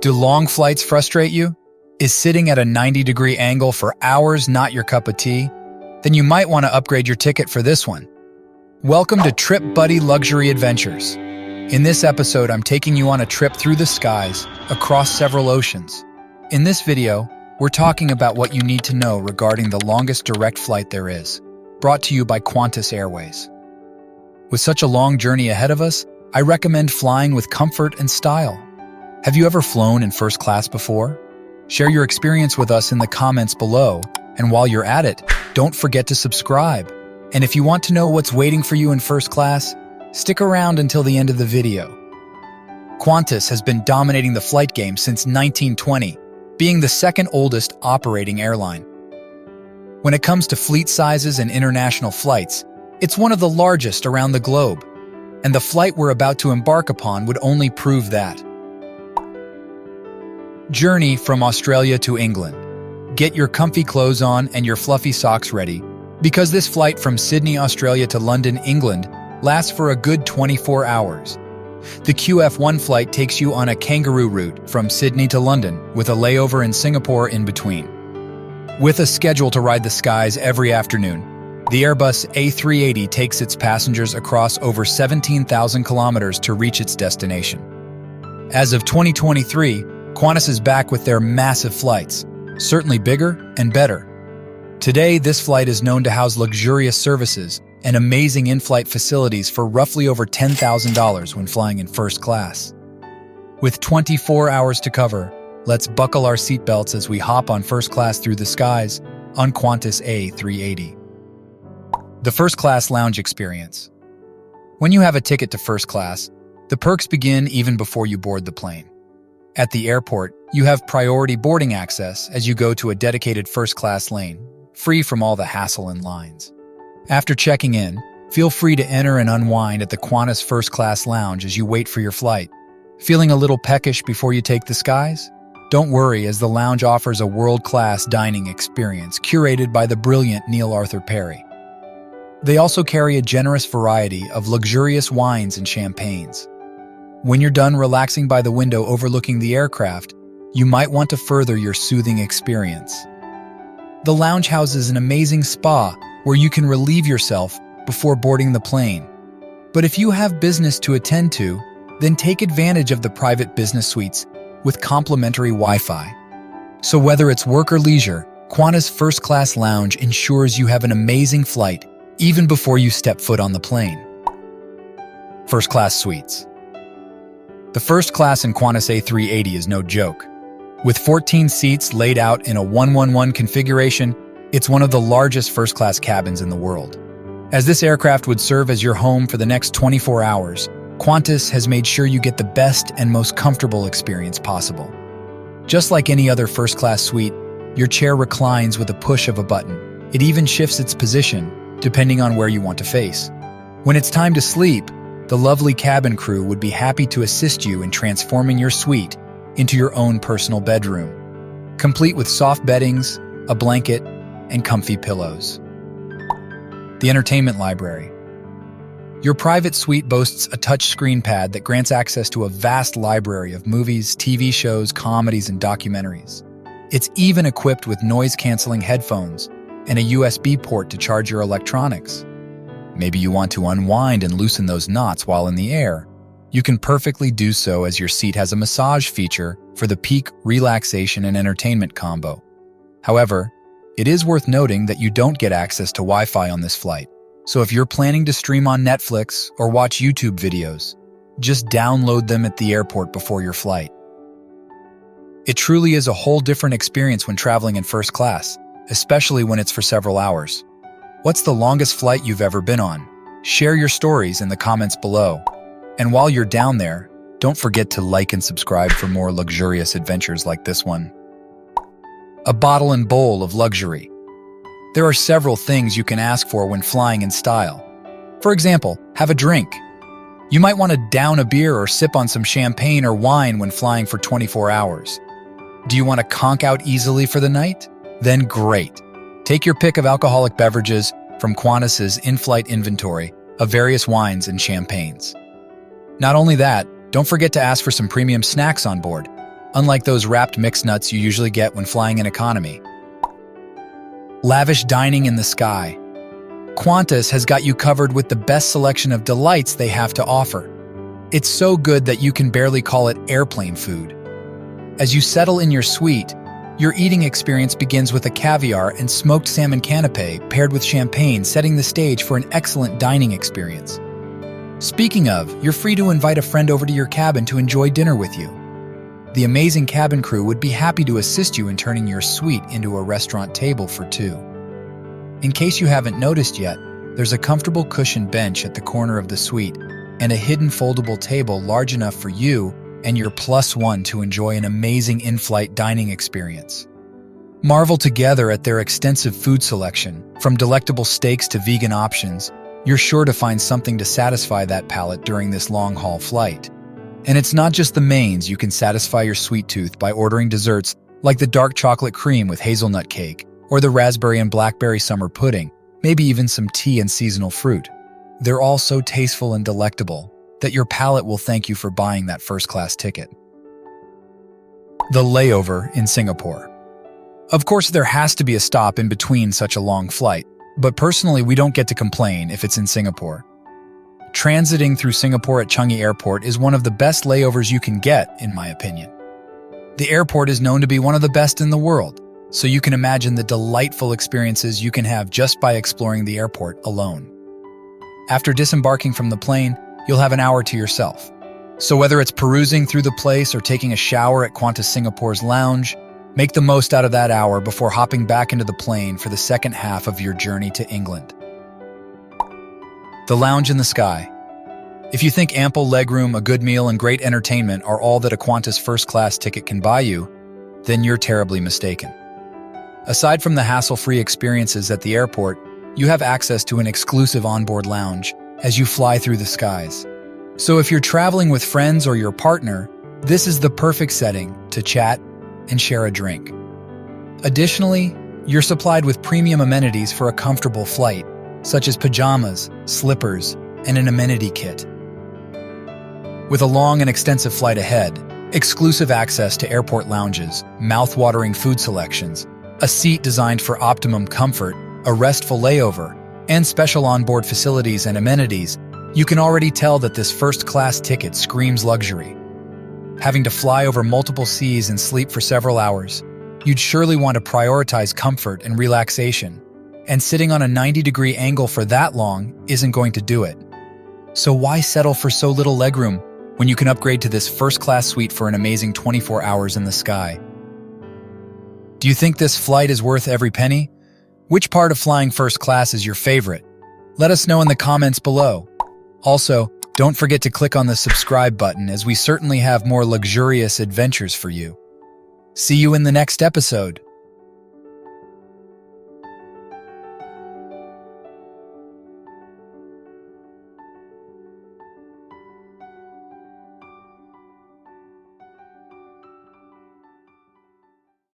Do long flights frustrate you? Is sitting at a 90-degree angle for hours not your cup of tea? Then you might want to upgrade your ticket for this one. Welcome to Trip Buddy Luxury Adventures. In this episode, I'm taking you on a trip through the skies, across several oceans. In this video, we're talking about what you need to know regarding the longest direct flight there is, brought to you by Qantas Airways. With such a long journey ahead of us, I recommend flying with comfort and style. Have you ever flown in first class before? Share your experience with us in the comments below, and while you're at it, don't forget to subscribe. And if you want to know what's waiting for you in first class, stick around until the end of the video. Qantas has been dominating the flight game since 1920, being the second oldest operating airline. When it comes to fleet sizes and international flights, it's one of the largest around the globe, and the flight we're about to embark upon would only prove that. Journey from Australia to England. Get your comfy clothes on and your fluffy socks ready, because this flight from Sydney, Australia to London, England lasts for a good 24 hours. The QF1 flight takes you on a kangaroo route from Sydney to London, with a layover in Singapore in between. With a schedule to ride the skies every afternoon, the Airbus A380 takes its passengers across over 17,000 kilometers to reach its destination. As of 2023, Qantas is back with their massive flights, certainly bigger and better. Today, this flight is known to house luxurious services and amazing in-flight facilities for roughly over $10,000 when flying in first class. With 24 hours to cover, let's buckle our seatbelts as we hop on first class through the skies on Qantas A380. The first class lounge experience. When you have a ticket to first class, the perks begin even before you board the plane. At the airport, you have priority boarding access as you go to a dedicated first-class lane, free from all the hassle and lines. After checking in, feel free to enter and unwind at the Qantas First Class Lounge as you wait for your flight. Feeling a little peckish before you take the skies? Don't worry, as the lounge offers a world-class dining experience curated by the brilliant Neil Arthur Perry. They also carry a generous variety of luxurious wines and champagnes. When you're done relaxing by the window overlooking the aircraft, you might want to further your soothing experience. The lounge houses an amazing spa where you can relieve yourself before boarding the plane. But if you have business to attend to, then take advantage of the private business suites with complimentary Wi-Fi. So whether it's work or leisure, Qantas First Class Lounge ensures you have an amazing flight even before you step foot on the plane. First Class Suites. The first class in Qantas A380 is no joke. With 14 seats laid out in a 1-1-1 configuration, it's one of the largest first-class cabins in the world. As this aircraft would serve as your home for the next 24 hours, Qantas has made sure you get the best and most comfortable experience possible. Just like any other first-class suite, your chair reclines with a push of a button. It even shifts its position, depending on where you want to face. When it's time to sleep, the lovely cabin crew would be happy to assist you in transforming your suite into your own personal bedroom, complete with soft beddings, a blanket, and comfy pillows. The entertainment library. Your private suite boasts a touchscreen pad that grants access to a vast library of movies, TV shows, comedies, and documentaries. It's even equipped with noise-canceling headphones and a USB port to charge your electronics. Maybe you want to unwind and loosen those knots while in the air. You can perfectly do so as your seat has a massage feature for the peak relaxation and entertainment combo. However, it is worth noting that you don't get access to Wi-Fi on this flight. So if you're planning to stream on Netflix or watch YouTube videos, just download them at the airport before your flight. It truly is a whole different experience when traveling in first class, especially when it's for several hours. What's the longest flight you've ever been on? Share your stories in the comments below. And while you're down there, don't forget to like and subscribe for more luxurious adventures like this one. A bottle and bowl of luxury. There are several things you can ask for when flying in style. For example, have a drink. You might want to down a beer or sip on some champagne or wine when flying for 24 hours. Do you want to conk out easily for the night? Then great. Take your pick of alcoholic beverages from Qantas's in-flight inventory of various wines and champagnes. Not only that, don't forget to ask for some premium snacks on board. unlike those wrapped mixed nuts you usually get when flying in economy. Lavish dining in the sky. Qantas has got you covered with the best selection of delights they have to offer. It's so good that you can barely call it airplane food. As you settle in your suite, your eating experience begins with a caviar and smoked salmon canapé paired with champagne, setting the stage for an excellent dining experience. Speaking of, you're free to invite a friend over to your cabin to enjoy dinner with you. The amazing cabin crew would be happy to assist you in turning your suite into a restaurant table for two. In case you haven't noticed yet, there's a comfortable cushioned bench at the corner of the suite and a hidden foldable table large enough for you and your +1 to enjoy an amazing in-flight dining experience. Marvel together at their extensive food selection. From delectable steaks to vegan options, you're sure to find something to satisfy that palate during this long-haul flight. And it's not just the mains. You can satisfy your sweet tooth by ordering desserts like the dark chocolate cream with hazelnut cake, or the raspberry and blackberry summer pudding, maybe even some tea and seasonal fruit. They're all so tasteful and delectable that your palate will thank you for buying that first-class ticket. The layover in Singapore. Of course, there has to be a stop in between such a long flight, but personally, we don't get to complain if it's in Singapore. Transiting through Singapore at Changi Airport is one of the best layovers you can get, in my opinion. The airport is known to be one of the best in the world, so you can imagine the delightful experiences you can have just by exploring the airport alone. After disembarking from the plane, you'll have an hour to yourself. So whether it's perusing through the place or taking a shower at Qantas Singapore's lounge, make the most out of that hour before hopping back into the plane for the second half of your journey to England. The lounge in the sky. If you think ample legroom, a good meal, and great entertainment are all that a Qantas First Class ticket can buy you, then you're terribly mistaken. Aside from the hassle-free experiences at the airport, you have access to an exclusive onboard lounge as you fly through the skies. So if you're traveling with friends or your partner, this is the perfect setting to chat and share a drink. Additionally, you're supplied with premium amenities for a comfortable flight, such as pajamas, slippers, and an amenity kit. With a long and extensive flight ahead, exclusive access to airport lounges, mouth-watering food selections, a seat designed for optimum comfort, a restful layover, and special onboard facilities and amenities, you can already tell that this first-class ticket screams luxury. Having to fly over multiple seas and sleep for several hours, you'd surely want to prioritize comfort and relaxation. And sitting on a 90-degree angle for that long isn't going to do it. So why settle for so little legroom when you can upgrade to this first-class suite for an amazing 24 hours in the sky? Do you think this flight is worth every penny? Which part of flying first class is your favorite? Let us know in the comments below. Also, don't forget to click on the subscribe button, as we certainly have more luxurious adventures for you. See you in the next episode.